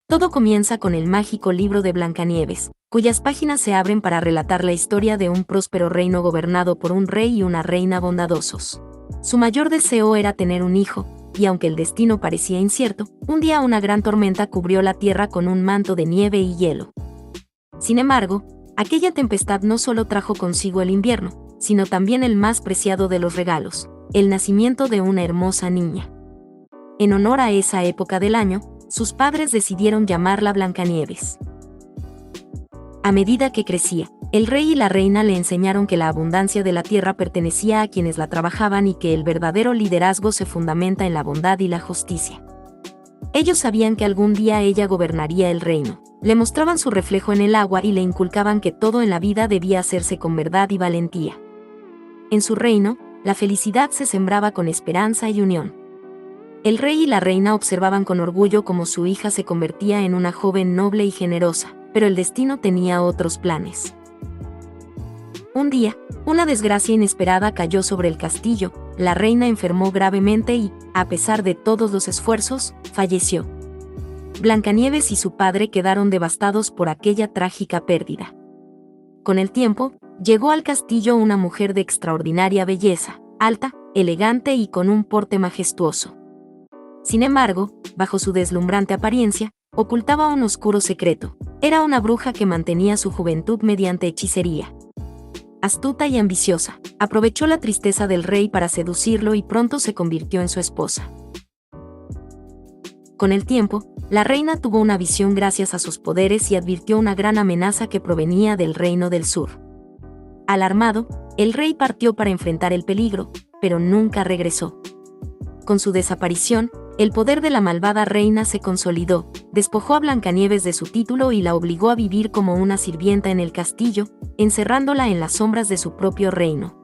Todo comienza con el mágico libro de Blancanieves, cuyas páginas se abren para relatar la historia de un próspero reino gobernado por un rey y una reina bondadosos. Su mayor deseo era tener un hijo, y aunque el destino parecía incierto, un día una gran tormenta cubrió la tierra con un manto de nieve y hielo. Sin embargo, aquella tempestad no solo trajo consigo el invierno, sino también el más preciado de los regalos, el nacimiento de una hermosa niña. En honor a esa época del año, sus padres decidieron llamarla Blancanieves. A medida que crecía, el rey y la reina le enseñaron que la abundancia de la tierra pertenecía a quienes la trabajaban y que el verdadero liderazgo se fundamenta en la bondad y la justicia. Ellos sabían que algún día ella gobernaría el reino. Le mostraban su reflejo en el agua y le inculcaban que todo en la vida debía hacerse con verdad y valentía. En su reino, la felicidad se sembraba con esperanza y unión. El rey y la reina observaban con orgullo cómo su hija se convertía en una joven noble y generosa, pero el destino tenía otros planes. Un día, una desgracia inesperada cayó sobre el castillo, la reina enfermó gravemente y, a pesar de todos los esfuerzos, falleció. Blancanieves y su padre quedaron devastados por aquella trágica pérdida. Con el tiempo, llegó al castillo una mujer de extraordinaria belleza, alta, elegante y con un porte majestuoso. Sin embargo, bajo su deslumbrante apariencia, ocultaba un oscuro secreto. Era una bruja que mantenía su juventud mediante hechicería. Astuta y ambiciosa, aprovechó la tristeza del rey para seducirlo y pronto se convirtió en su esposa. Con el tiempo, la reina tuvo una visión gracias a sus poderes y advirtió una gran amenaza que provenía del reino del sur. Alarmado, el rey partió para enfrentar el peligro, pero nunca regresó. Con su desaparición, el poder de la malvada reina se consolidó, despojó a Blancanieves de su título y la obligó a vivir como una sirvienta en el castillo, encerrándola en las sombras de su propio reino.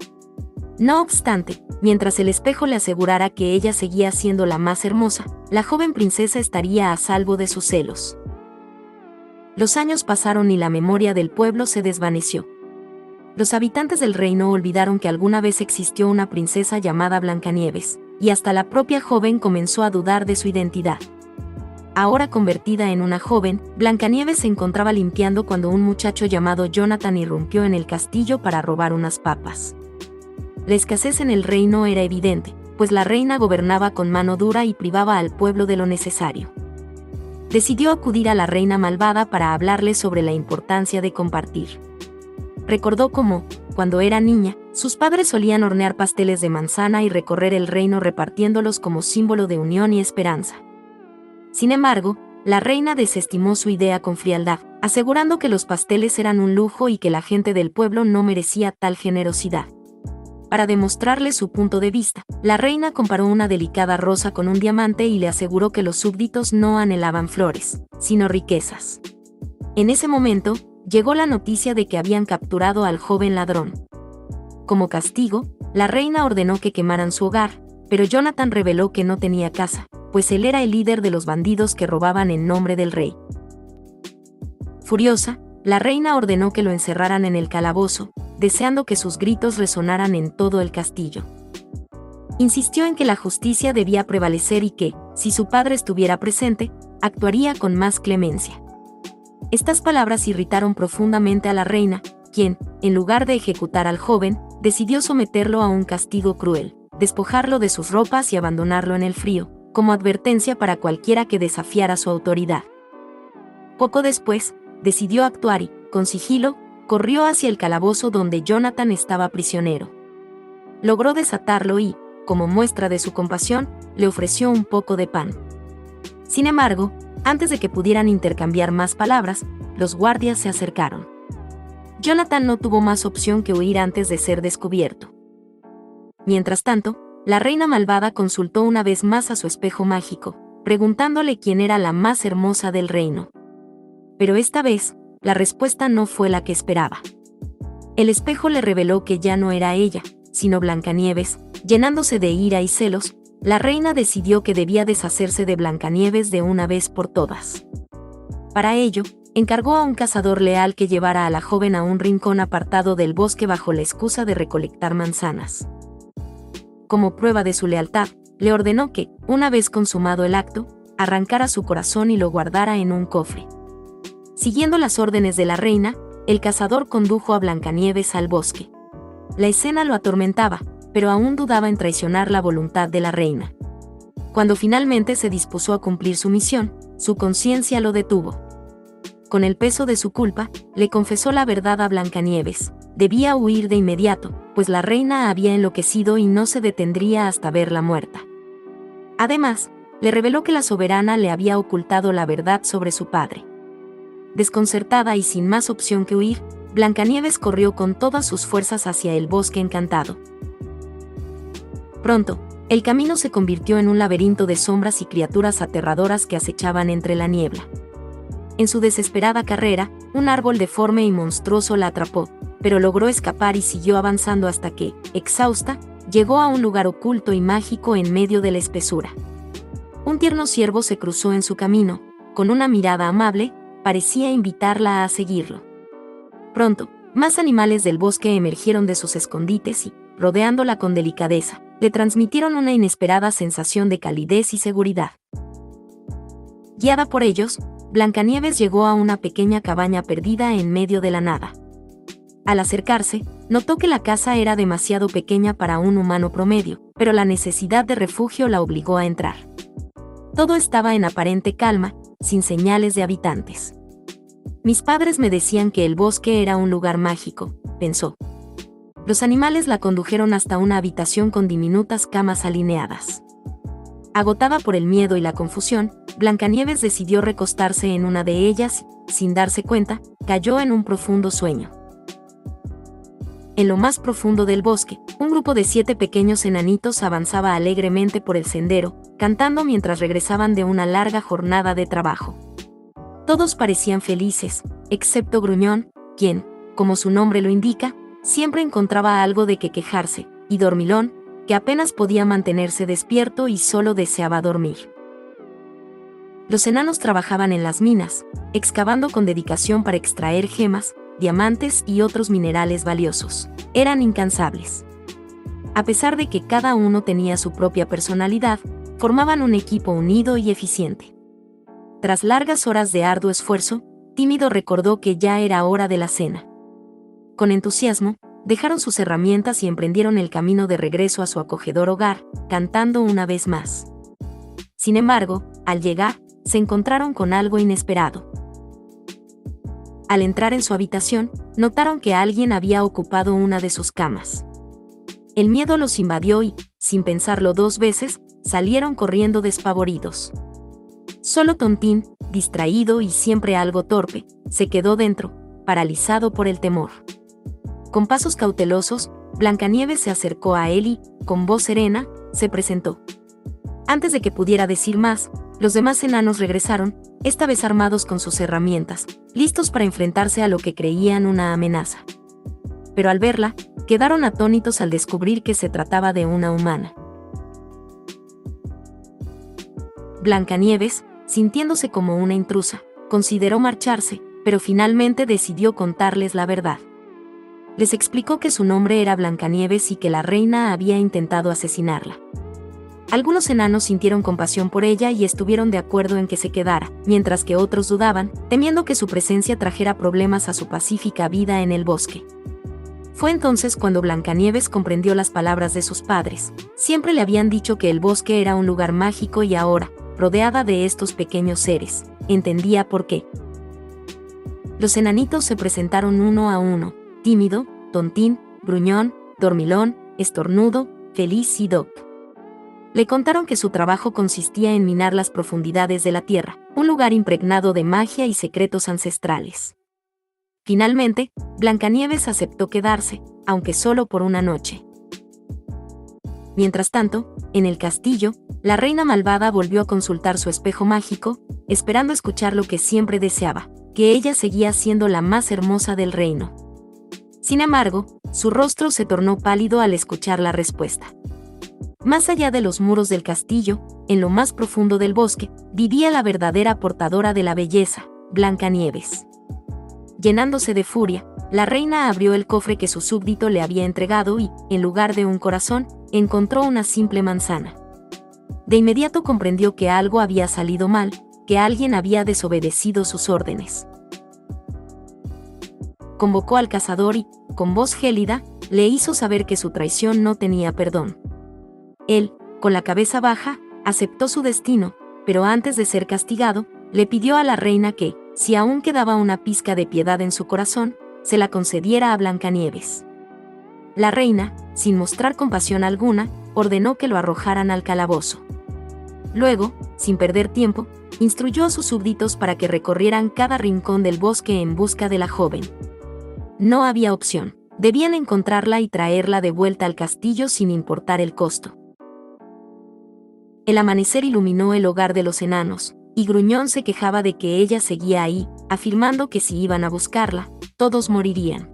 No obstante, mientras el espejo le asegurara que ella seguía siendo la más hermosa, la joven princesa estaría a salvo de sus celos. Los años pasaron y la memoria del pueblo se desvaneció. Los habitantes del reino olvidaron que alguna vez existió una princesa llamada Blancanieves, y hasta la propia joven comenzó a dudar de su identidad. Ahora convertida en una joven, Blancanieves se encontraba limpiando cuando un muchacho llamado Jonathan irrumpió en el castillo para robar unas papas. La escasez en el reino era evidente, pues la reina gobernaba con mano dura y privaba al pueblo de lo necesario. Decidió acudir a la reina malvada para hablarle sobre la importancia de compartir. Recordó cómo, cuando era niña, sus padres solían hornear pasteles de manzana y recorrer el reino repartiéndolos como símbolo de unión y esperanza. Sin embargo, la reina desestimó su idea con frialdad, asegurando que los pasteles eran un lujo y que la gente del pueblo no merecía tal generosidad. Para demostrarle su punto de vista, la reina comparó una delicada rosa con un diamante y le aseguró que los súbditos no anhelaban flores, sino riquezas. En ese momento, llegó la noticia de que habían capturado al joven ladrón. Como castigo, la reina ordenó que quemaran su hogar, pero Jonathan reveló que no tenía casa, pues él era el líder de los bandidos que robaban en nombre del rey. Furiosa, la reina ordenó que lo encerraran en el calabozo, deseando que sus gritos resonaran en todo el castillo. Insistió en que la justicia debía prevalecer y que, si su padre estuviera presente, actuaría con más clemencia. Estas palabras irritaron profundamente a la reina, quien, en lugar de ejecutar al joven, decidió someterlo a un castigo cruel, despojarlo de sus ropas y abandonarlo en el frío, como advertencia para cualquiera que desafiara su autoridad. Poco después, decidió actuar y, con sigilo, corrió hacia el calabozo donde Jonathan estaba prisionero. Logró desatarlo y, como muestra de su compasión, le ofreció un poco de pan. Sin embargo, antes de que pudieran intercambiar más palabras, los guardias se acercaron. Jonathan no tuvo más opción que huir antes de ser descubierto. Mientras tanto, la reina malvada consultó una vez más a su espejo mágico, preguntándole quién era la más hermosa del reino. Pero esta vez, la respuesta no fue la que esperaba. El espejo le reveló que ya no era ella, sino Blancanieves. Llenándose de ira y celos, la reina decidió que debía deshacerse de Blancanieves de una vez por todas. Para ello, encargó a un cazador leal que llevara a la joven a un rincón apartado del bosque bajo la excusa de recolectar manzanas. Como prueba de su lealtad, le ordenó que, una vez consumado el acto, arrancara su corazón y lo guardara en un cofre. Siguiendo las órdenes de la reina, el cazador condujo a Blancanieves al bosque. La escena lo atormentaba, pero aún dudaba en traicionar la voluntad de la reina. Cuando finalmente se dispuso a cumplir su misión, su conciencia lo detuvo. Con el peso de su culpa, le confesó la verdad a Blancanieves. Debía huir de inmediato, pues la reina había enloquecido y no se detendría hasta verla muerta. Además, le reveló que la soberana le había ocultado la verdad sobre su padre. Desconcertada y sin más opción que huir, Blancanieves corrió con todas sus fuerzas hacia el bosque encantado. Pronto, el camino se convirtió en un laberinto de sombras y criaturas aterradoras que acechaban entre la niebla. En su desesperada carrera, un árbol deforme y monstruoso la atrapó, pero logró escapar y siguió avanzando hasta que, exhausta, llegó a un lugar oculto y mágico en medio de la espesura. Un tierno ciervo se cruzó en su camino, con una mirada amable, parecía invitarla a seguirlo. Pronto, más animales del bosque emergieron de sus escondites y, rodeándola con delicadeza, le transmitieron una inesperada sensación de calidez y seguridad. Guiada por ellos, Blancanieves llegó a una pequeña cabaña perdida en medio de la nada. Al acercarse, notó que la casa era demasiado pequeña para un humano promedio, pero la necesidad de refugio la obligó a entrar. Todo estaba en aparente calma, sin señales de habitantes. Mis padres me decían que el bosque era un lugar mágico, pensó. Los animales la condujeron hasta una habitación con diminutas camas alineadas. Agotada por el miedo y la confusión, Blancanieves decidió recostarse en una de ellas y, sin darse cuenta, cayó en un profundo sueño. En lo más profundo del bosque, un grupo de 7 pequeños enanitos avanzaba alegremente por el sendero, cantando mientras regresaban de una larga jornada de trabajo. Todos parecían felices, excepto Gruñón, quien, como su nombre lo indica, siempre encontraba algo de que quejarse, y Dormilón, que apenas podía mantenerse despierto y solo deseaba dormir. Los enanos trabajaban en las minas, excavando con dedicación para extraer gemas, diamantes y otros minerales valiosos. Eran incansables. A pesar de que cada uno tenía su propia personalidad, formaban un equipo unido y eficiente. Tras largas horas de arduo esfuerzo, Tímido recordó que ya era hora de la cena. Con entusiasmo, dejaron sus herramientas y emprendieron el camino de regreso a su acogedor hogar, cantando una vez más. Sin embargo, al llegar, se encontraron con algo inesperado. Al entrar en su habitación, notaron que alguien había ocupado una de sus camas. El miedo los invadió y, sin pensarlo 2 veces, salieron corriendo despavoridos. Solo Tontín, distraído y siempre algo torpe, se quedó dentro, paralizado por el temor. Con pasos cautelosos, Blancanieves se acercó a él y, con voz serena, se presentó. Antes de que pudiera decir más, los demás enanos regresaron, esta vez armados con sus herramientas, listos para enfrentarse a lo que creían una amenaza. Pero al verla, quedaron atónitos al descubrir que se trataba de una humana. Blancanieves, sintiéndose como una intrusa, consideró marcharse, pero finalmente decidió contarles la verdad. Les explicó que su nombre era Blancanieves y que la reina había intentado asesinarla. Algunos enanos sintieron compasión por ella y estuvieron de acuerdo en que se quedara, mientras que otros dudaban, temiendo que su presencia trajera problemas a su pacífica vida en el bosque. Fue entonces cuando Blancanieves comprendió las palabras de sus padres. Siempre le habían dicho que el bosque era un lugar mágico y ahora, rodeada de estos pequeños seres, entendía por qué. Los enanitos se presentaron uno a uno: Tímido, Tontín, Gruñón, Dormilón, Estornudo, Feliz y Doc. Le contaron que su trabajo consistía en minar las profundidades de la tierra, un lugar impregnado de magia y secretos ancestrales. Finalmente, Blancanieves aceptó quedarse, aunque solo por una noche. Mientras tanto, en el castillo, la reina malvada volvió a consultar su espejo mágico, esperando escuchar lo que siempre deseaba, que ella seguía siendo la más hermosa del reino. Sin embargo, su rostro se tornó pálido al escuchar la respuesta. Más allá de los muros del castillo, en lo más profundo del bosque, vivía la verdadera portadora de la belleza, Blancanieves. Llenándose de furia, la reina abrió el cofre que su súbdito le había entregado y, en lugar de un corazón, encontró una simple manzana. De inmediato comprendió que algo había salido mal, que alguien había desobedecido sus órdenes. Convocó al cazador y, con voz gélida, le hizo saber que su traición no tenía perdón. Él, con la cabeza baja, aceptó su destino, pero antes de ser castigado, le pidió a la reina que, si aún quedaba una pizca de piedad en su corazón, se la concediera a Blancanieves. La reina, sin mostrar compasión alguna, ordenó que lo arrojaran al calabozo. Luego, sin perder tiempo, instruyó a sus súbditos para que recorrieran cada rincón del bosque en busca de la joven. No había opción, debían encontrarla y traerla de vuelta al castillo sin importar el costo. El amanecer iluminó el hogar de los enanos, y Gruñón se quejaba de que ella seguía ahí, afirmando que si iban a buscarla, todos morirían.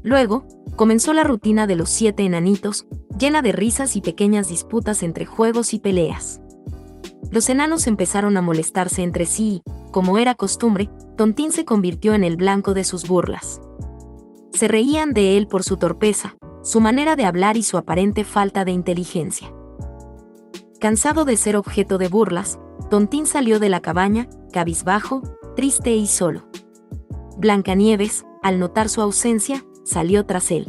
Luego, comenzó la rutina de los 7 enanitos, llena de risas y pequeñas disputas entre juegos y peleas. Los enanos empezaron a molestarse entre sí y, como era costumbre, Tontín se convirtió en el blanco de sus burlas. Se reían de él por su torpeza, su manera de hablar y su aparente falta de inteligencia. Cansado de ser objeto de burlas, Tontín salió de la cabaña, cabizbajo, triste y solo. Blancanieves, al notar su ausencia, salió tras él.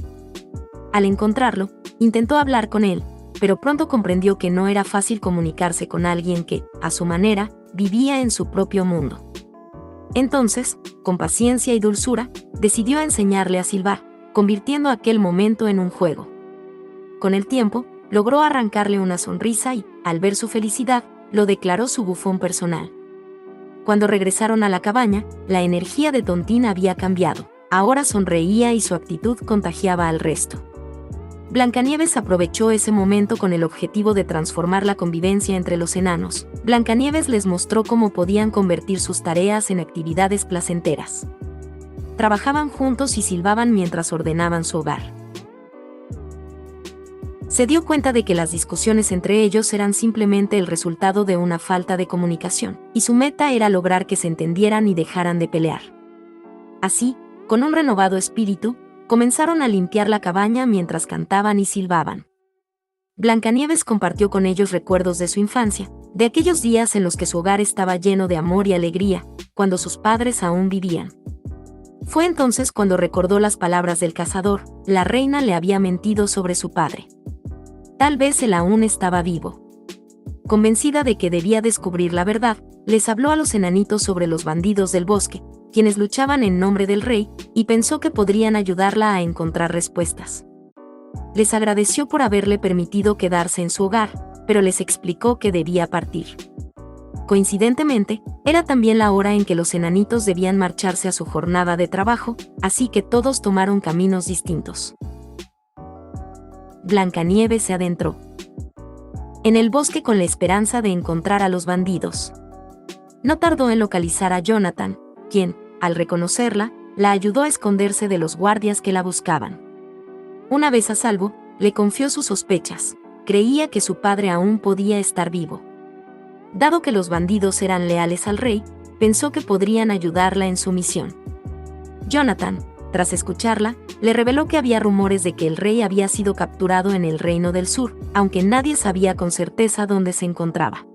Al encontrarlo, intentó hablar con él, pero pronto comprendió que no era fácil comunicarse con alguien que, a su manera, vivía en su propio mundo. Entonces, con paciencia y dulzura, decidió enseñarle a silbar, convirtiendo aquel momento en un juego. Con el tiempo, logró arrancarle una sonrisa y, al ver su felicidad, lo declaró su bufón personal. Cuando regresaron a la cabaña, la energía de Tontín había cambiado. Ahora sonreía y su actitud contagiaba al resto. Blancanieves aprovechó ese momento con el objetivo de transformar la convivencia entre los enanos. Blancanieves les mostró cómo podían convertir sus tareas en actividades placenteras. Trabajaban juntos y silbaban mientras ordenaban su hogar. Se dio cuenta de que las discusiones entre ellos eran simplemente el resultado de una falta de comunicación, y su meta era lograr que se entendieran y dejaran de pelear. Así, con un renovado espíritu, comenzaron a limpiar la cabaña mientras cantaban y silbaban. Blancanieves compartió con ellos recuerdos de su infancia, de aquellos días en los que su hogar estaba lleno de amor y alegría, cuando sus padres aún vivían. Fue entonces cuando recordó las palabras del cazador: la reina le había mentido sobre su padre. Tal vez él aún estaba vivo. Convencida de que debía descubrir la verdad, les habló a los enanitos sobre los bandidos del bosque, quienes luchaban en nombre del rey, y pensó que podrían ayudarla a encontrar respuestas. Les agradeció por haberle permitido quedarse en su hogar, pero les explicó que debía partir. Coincidentemente, era también la hora en que los enanitos debían marcharse a su jornada de trabajo, así que todos tomaron caminos distintos. Blancanieves se adentró en el bosque con la esperanza de encontrar a los bandidos. No tardó en localizar a Jonathan, quien, al reconocerla, la ayudó a esconderse de los guardias que la buscaban. Una vez a salvo, le confió sus sospechas. Creía que su padre aún podía estar vivo. Dado que los bandidos eran leales al rey, pensó que podrían ayudarla en su misión. Jonathan, tras escucharla, le reveló que había rumores de que el rey había sido capturado en el Reino del Sur, aunque nadie sabía con certeza dónde se encontraba.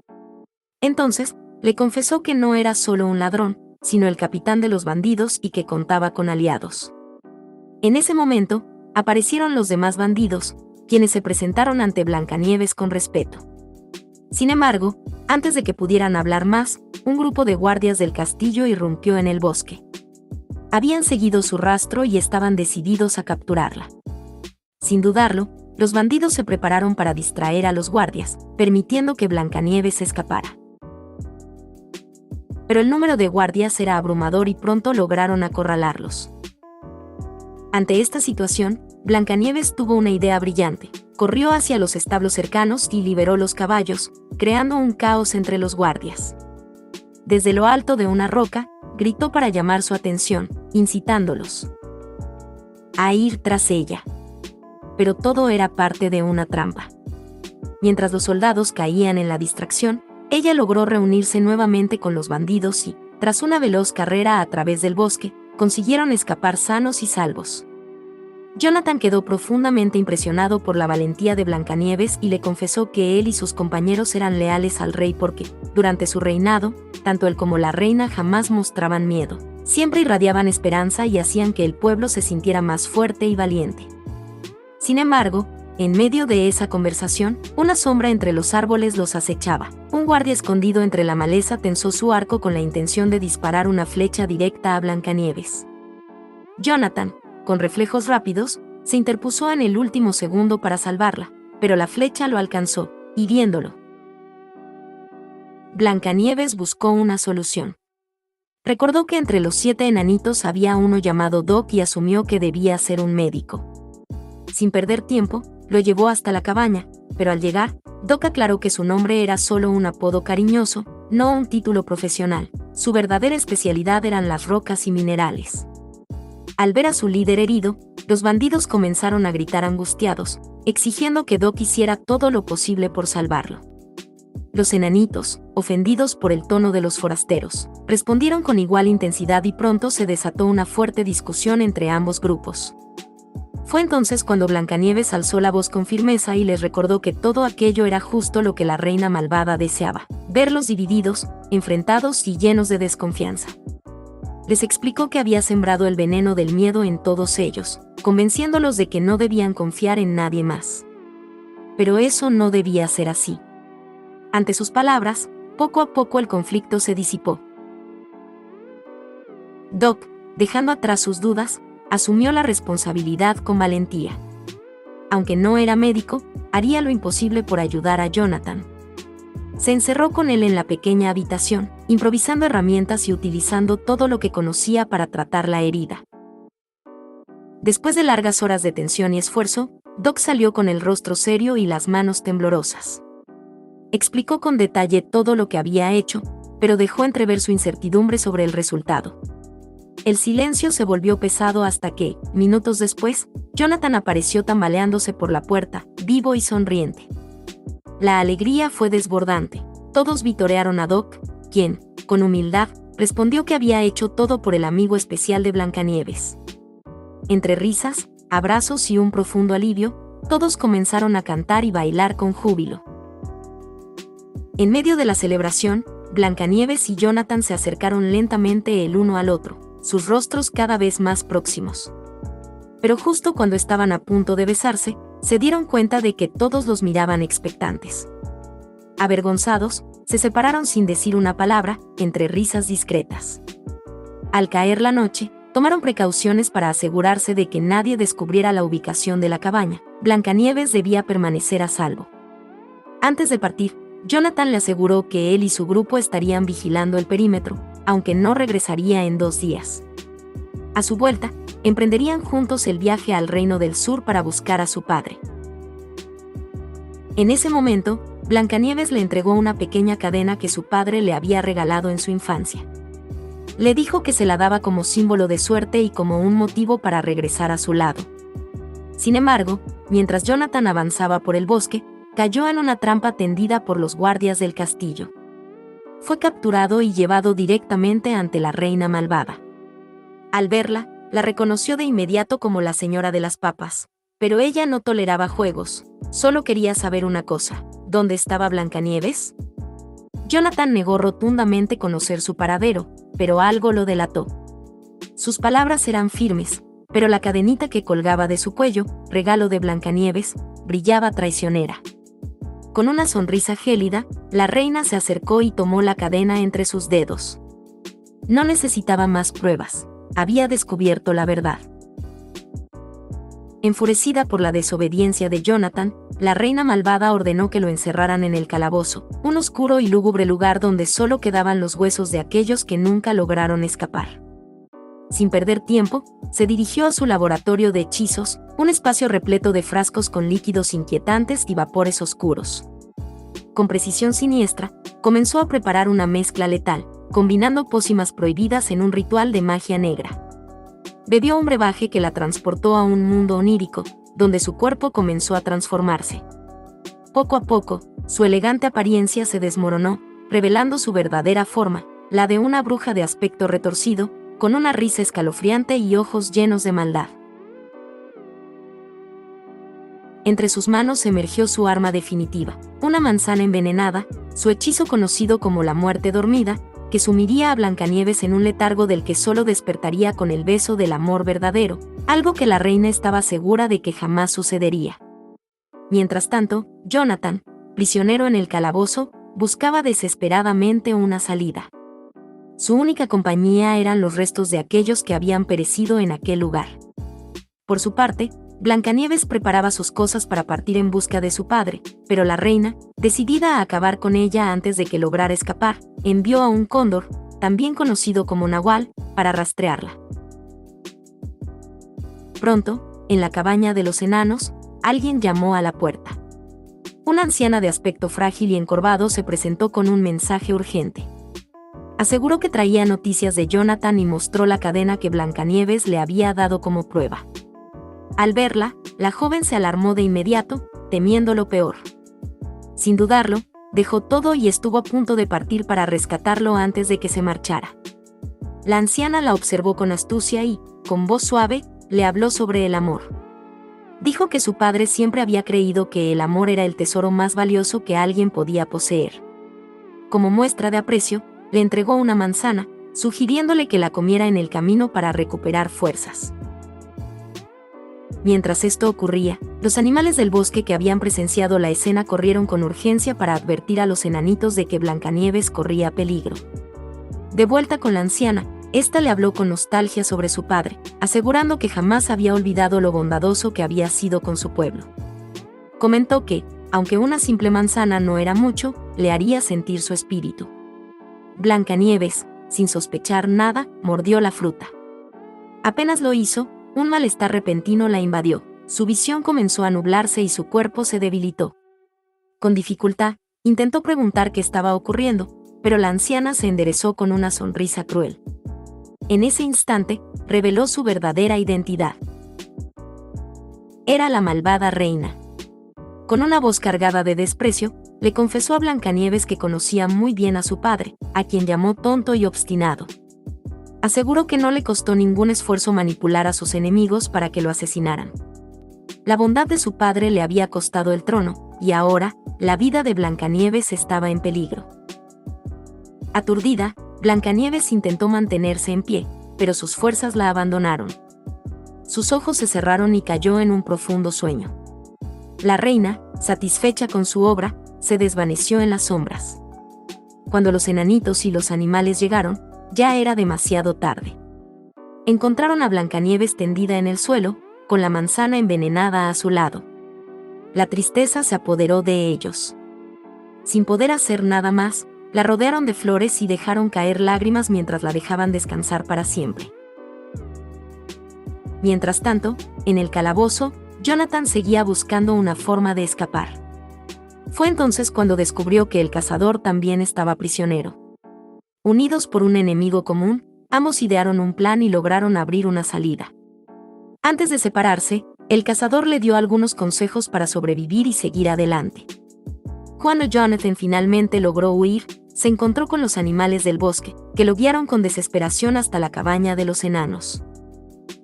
Entonces, le confesó que no era solo un ladrón, sino el capitán de los bandidos y que contaba con aliados. En ese momento, aparecieron los demás bandidos, quienes se presentaron ante Blancanieves con respeto. Sin embargo, antes de que pudieran hablar más, un grupo de guardias del castillo irrumpió en el bosque. Habían seguido su rastro y estaban decididos a capturarla. Sin dudarlo, los bandidos se prepararon para distraer a los guardias, permitiendo que Blancanieves escapara. Pero el número de guardias era abrumador y pronto lograron acorralarlos. Ante esta situación, Blancanieves tuvo una idea brillante. Corrió hacia los establos cercanos y liberó los caballos, creando un caos entre los guardias. Desde lo alto de una roca, gritó para llamar su atención, incitándolos a ir tras ella. Pero todo era parte de una trampa. Mientras los soldados caían en la distracción, ella logró reunirse nuevamente con los bandidos y, tras una veloz carrera a través del bosque, consiguieron escapar sanos y salvos. Jonathan quedó profundamente impresionado por la valentía de Blancanieves y le confesó que él y sus compañeros eran leales al rey porque, durante su reinado, tanto él como la reina jamás mostraban miedo. Siempre irradiaban esperanza y hacían que el pueblo se sintiera más fuerte y valiente. Sin embargo, en medio de esa conversación, una sombra entre los árboles los acechaba. Un guardia escondido entre la maleza tensó su arco con la intención de disparar una flecha directa a Blancanieves. Jonathan, con reflejos rápidos, se interpuso en el último segundo para salvarla, pero la flecha lo alcanzó, hiriéndolo. Blancanieves buscó una solución. Recordó que entre los 7 enanitos había uno llamado Doc y asumió que debía ser un médico. Sin perder tiempo, lo llevó hasta la cabaña, pero al llegar, Doc aclaró que su nombre era solo un apodo cariñoso, no un título profesional. Su verdadera especialidad eran las rocas y minerales. Al ver a su líder herido, los bandidos comenzaron a gritar angustiados, exigiendo que Doc hiciera todo lo posible por salvarlo. Los enanitos, ofendidos por el tono de los forasteros, respondieron con igual intensidad y pronto se desató una fuerte discusión entre ambos grupos. Fue entonces cuando Blancanieves alzó la voz con firmeza y les recordó que todo aquello era justo lo que la reina malvada deseaba: verlos divididos, enfrentados y llenos de desconfianza. Les explicó que había sembrado el veneno del miedo en todos ellos, convenciéndolos de que no debían confiar en nadie más. Pero eso no debía ser así. Ante sus palabras, poco a poco el conflicto se disipó. Doc, dejando atrás sus dudas, asumió la responsabilidad con valentía. Aunque no era médico, haría lo imposible por ayudar a Jonathan. Se encerró con él en la pequeña habitación, improvisando herramientas y utilizando todo lo que conocía para tratar la herida. Después de largas horas de tensión y esfuerzo, Doc salió con el rostro serio y las manos temblorosas. Explicó con detalle todo lo que había hecho, pero dejó entrever su incertidumbre sobre el resultado. El silencio se volvió pesado hasta que, minutos después, Jonathan apareció tambaleándose por la puerta, vivo y sonriente. La alegría fue desbordante. Todos vitorearon a Doc, quien, con humildad, respondió que había hecho todo por el amigo especial de Blancanieves. Entre risas, abrazos y un profundo alivio, todos comenzaron a cantar y bailar con júbilo. En medio de la celebración, Blancanieves y Jonathan se acercaron lentamente el uno al otro, sus rostros cada vez más próximos. Pero justo cuando estaban a punto de besarse, se dieron cuenta de que todos los miraban expectantes. Avergonzados, se separaron sin decir una palabra, entre risas discretas. Al caer la noche, tomaron precauciones para asegurarse de que nadie descubriera la ubicación de la cabaña. Blancanieves debía permanecer a salvo. Antes de partir, Jonathan le aseguró que él y su grupo estarían vigilando el perímetro, aunque no regresaría en 2 días. A su vuelta, emprenderían juntos el viaje al Reino del Sur para buscar a su padre. En ese momento, Blancanieves le entregó una pequeña cadena que su padre le había regalado en su infancia. Le dijo que se la daba como símbolo de suerte y como un motivo para regresar a su lado. Sin embargo, mientras Jonathan avanzaba por el bosque, cayó en una trampa tendida por los guardias del castillo. Fue capturado y llevado directamente ante la reina malvada. Al verla, la reconoció de inmediato como la señora de las papas, pero ella no toleraba juegos, solo quería saber una cosa: ¿dónde estaba Blancanieves? Jonathan negó rotundamente conocer su paradero, pero algo lo delató. Sus palabras eran firmes, pero la cadenita que colgaba de su cuello, regalo de Blancanieves, brillaba traicionera. Con una sonrisa gélida, la reina se acercó y tomó la cadena entre sus dedos. No necesitaba más pruebas. Había descubierto la verdad. Enfurecida por la desobediencia de Jonathan, la reina malvada ordenó que lo encerraran en el calabozo, un oscuro y lúgubre lugar donde solo quedaban los huesos de aquellos que nunca lograron escapar. Sin perder tiempo, se dirigió a su laboratorio de hechizos, un espacio repleto de frascos con líquidos inquietantes y vapores oscuros. Con precisión siniestra, comenzó a preparar una mezcla letal, combinando pócimas prohibidas en un ritual de magia negra. Bebió un brebaje que la transportó a un mundo onírico, donde su cuerpo comenzó a transformarse. Poco a poco, su elegante apariencia se desmoronó, revelando su verdadera forma, la de una bruja de aspecto retorcido, con una risa escalofriante y ojos llenos de maldad. Entre sus manos emergió su arma definitiva, una manzana envenenada, su hechizo conocido como la muerte dormida, que sumiría a Blancanieves en un letargo del que solo despertaría con el beso del amor verdadero, algo que la reina estaba segura de que jamás sucedería. Mientras tanto, Jonathan, prisionero en el calabozo, buscaba desesperadamente una salida. Su única compañía eran los restos de aquellos que habían perecido en aquel lugar. Por su parte, Blancanieves preparaba sus cosas para partir en busca de su padre, pero la reina, decidida a acabar con ella antes de que lograra escapar, envió a un cóndor, también conocido como nahual, para rastrearla. Pronto, en la cabaña de los enanos, alguien llamó a la puerta. Una anciana de aspecto frágil y encorvado se presentó con un mensaje urgente. Aseguró que traía noticias de Jonathan y mostró la cadena que Blancanieves le había dado como prueba. Al verla, la joven se alarmó de inmediato, temiendo lo peor. Sin dudarlo, dejó todo y estuvo a punto de partir para rescatarlo antes de que se marchara. La anciana la observó con astucia y, con voz suave, le habló sobre el amor. Dijo que su padre siempre había creído que el amor era el tesoro más valioso que alguien podía poseer. Como muestra de aprecio, le entregó una manzana, sugiriéndole que la comiera en el camino para recuperar fuerzas. Mientras esto ocurría, los animales del bosque que habían presenciado la escena corrieron con urgencia para advertir a los enanitos de que Blancanieves corría peligro. De vuelta con la anciana, ésta le habló con nostalgia sobre su padre, asegurando que jamás había olvidado lo bondadoso que había sido con su pueblo. Comentó que, aunque una simple manzana no era mucho, le haría sentir su espíritu. Blancanieves, sin sospechar nada, mordió la fruta. Apenas lo hizo, un malestar repentino la invadió, su visión comenzó a nublarse y su cuerpo se debilitó. Con dificultad, intentó preguntar qué estaba ocurriendo, pero la anciana se enderezó con una sonrisa cruel. En ese instante, reveló su verdadera identidad. Era la malvada reina. Con una voz cargada de desprecio, le confesó a Blancanieves que conocía muy bien a su padre, a quien llamó tonto y obstinado. Aseguró que no le costó ningún esfuerzo manipular a sus enemigos para que lo asesinaran. La bondad de su padre le había costado el trono, y ahora, la vida de Blancanieves estaba en peligro. Aturdida, Blancanieves intentó mantenerse en pie, pero sus fuerzas la abandonaron. Sus ojos se cerraron y cayó en un profundo sueño. La reina, satisfecha con su obra, se desvaneció en las sombras. Cuando los enanitos y los animales llegaron, ya era demasiado tarde. Encontraron a Blancanieves tendida en el suelo, con la manzana envenenada a su lado. La tristeza se apoderó de ellos. Sin poder hacer nada más, la rodearon de flores y dejaron caer lágrimas mientras la dejaban descansar para siempre. Mientras tanto, en el calabozo, Jonathan seguía buscando una forma de escapar. Fue entonces cuando descubrió que el cazador también estaba prisionero. Unidos por un enemigo común, ambos idearon un plan y lograron abrir una salida. Antes de separarse, el cazador le dio algunos consejos para sobrevivir y seguir adelante. Cuando Jonathan finalmente logró huir, se encontró con los animales del bosque, que lo guiaron con desesperación hasta la cabaña de los enanos.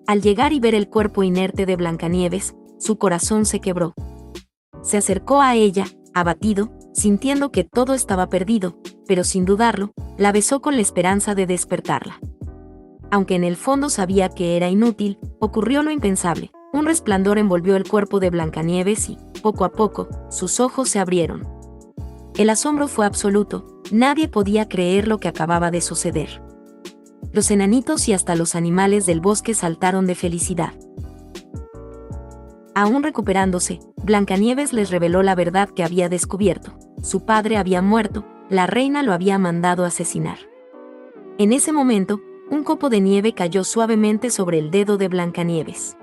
Al llegar y ver el cuerpo inerte de Blancanieves, su corazón se quebró. Se acercó a ella, abatido, sintiendo que todo estaba perdido, pero sin dudarlo, la besó con la esperanza de despertarla. Aunque en el fondo sabía que era inútil, ocurrió lo impensable. Un resplandor envolvió el cuerpo de Blancanieves y, poco a poco, sus ojos se abrieron. El asombro fue absoluto, nadie podía creer lo que acababa de suceder. Los enanitos y hasta los animales del bosque saltaron de felicidad. Aún recuperándose, Blancanieves les reveló la verdad que había descubierto. Su padre había muerto, la reina lo había mandado asesinar. En ese momento, un copo de nieve cayó suavemente sobre el dedo de Blancanieves.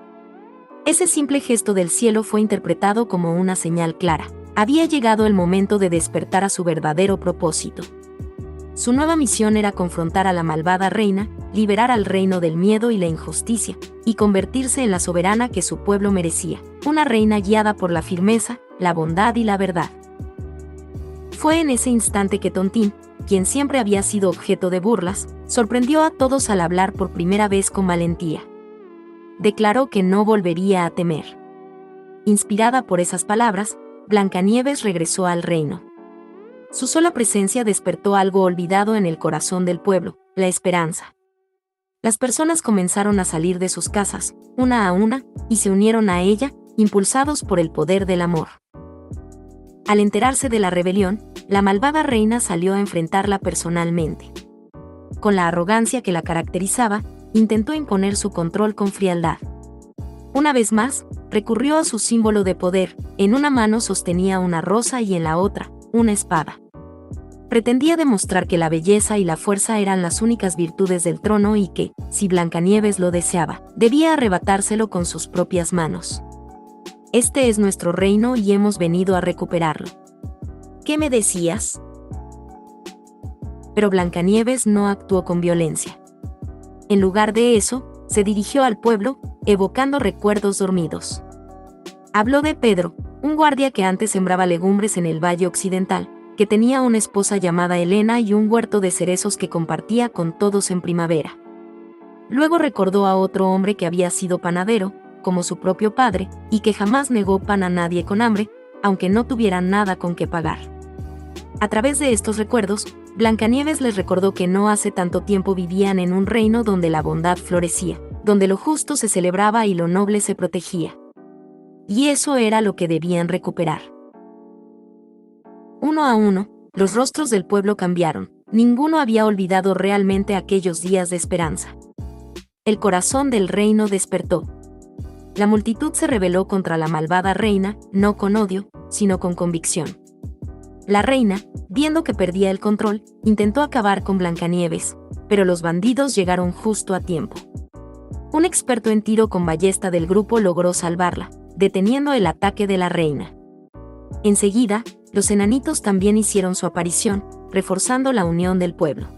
Ese simple gesto del cielo fue interpretado como una señal clara. Había llegado el momento de despertar a su verdadero propósito. Su nueva misión era confrontar a la malvada reina, liberar al reino del miedo y la injusticia, y convertirse en la soberana que su pueblo merecía, una reina guiada por la firmeza, la bondad y la verdad. Fue en ese instante que Tontín, quien siempre había sido objeto de burlas, sorprendió a todos al hablar por primera vez con valentía. Declaró que no volvería a temer. Inspirada por esas palabras, Blancanieves regresó al reino. Su sola presencia despertó algo olvidado en el corazón del pueblo, la esperanza. Las personas comenzaron a salir de sus casas, una a una, y se unieron a ella, impulsados por el poder del amor. Al enterarse de la rebelión, la malvada reina salió a enfrentarla personalmente. Con la arrogancia que la caracterizaba, intentó imponer su control con frialdad. Una vez más, recurrió a su símbolo de poder. En una mano sostenía una rosa y en la otra, una espada. Pretendía demostrar que la belleza y la fuerza eran las únicas virtudes del trono y que, si Blancanieves lo deseaba, debía arrebatárselo con sus propias manos. Este es nuestro reino y hemos venido a recuperarlo. ¿Qué me decías? Pero Blancanieves no actuó con violencia. En lugar de eso, se dirigió al pueblo, evocando recuerdos dormidos. Habló de Pedro, un guardia que antes sembraba legumbres en el Valle Occidental, que tenía una esposa llamada Helena y un huerto de cerezos que compartía con todos en primavera. Luego recordó a otro hombre que había sido panadero, como su propio padre, y que jamás negó pan a nadie con hambre, aunque no tuviera nada con qué pagar. A través de estos recuerdos, Blancanieves les recordó que no hace tanto tiempo vivían en un reino donde la bondad florecía, donde lo justo se celebraba y lo noble se protegía. Y eso era lo que debían recuperar. Uno a uno, los rostros del pueblo cambiaron, ninguno había olvidado realmente aquellos días de esperanza. El corazón del reino despertó. La multitud se rebeló contra la malvada reina, no con odio, sino con convicción. La reina, viendo que perdía el control, intentó acabar con Blancanieves, pero los bandidos llegaron justo a tiempo. Un experto en tiro con ballesta del grupo logró salvarla, deteniendo el ataque de la reina. Enseguida, los enanitos también hicieron su aparición, reforzando la unión del pueblo.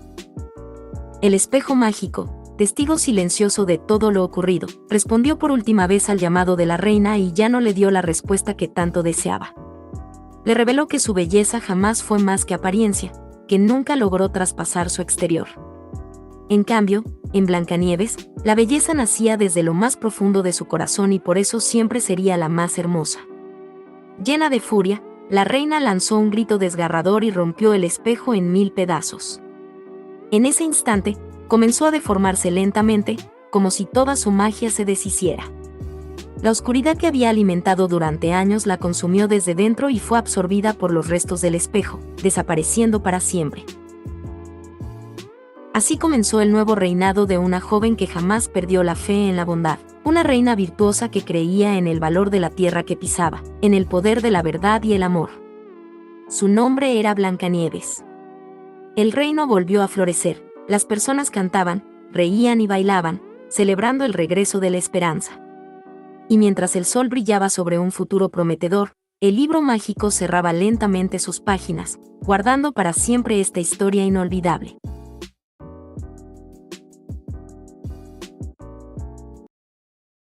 El espejo mágico, testigo silencioso de todo lo ocurrido, respondió por última vez al llamado de la reina y ya no le dio la respuesta que tanto deseaba. Le reveló que su belleza jamás fue más que apariencia, que nunca logró traspasar su exterior. En cambio, en Blancanieves, la belleza nacía desde lo más profundo de su corazón y por eso siempre sería la más hermosa. Llena de furia, la reina lanzó un grito desgarrador y rompió el espejo en 1000 pedazos. En ese instante, comenzó a deformarse lentamente, como si toda su magia se deshiciera. La oscuridad que había alimentado durante años la consumió desde dentro y fue absorbida por los restos del espejo, desapareciendo para siempre. Así comenzó el nuevo reinado de una joven que jamás perdió la fe en la bondad, una reina virtuosa que creía en el valor de la tierra que pisaba, en el poder de la verdad y el amor. Su nombre era Blancanieves. El reino volvió a florecer, las personas cantaban, reían y bailaban, celebrando el regreso de la esperanza. Y mientras el sol brillaba sobre un futuro prometedor, el libro mágico cerraba lentamente sus páginas, guardando para siempre esta historia inolvidable.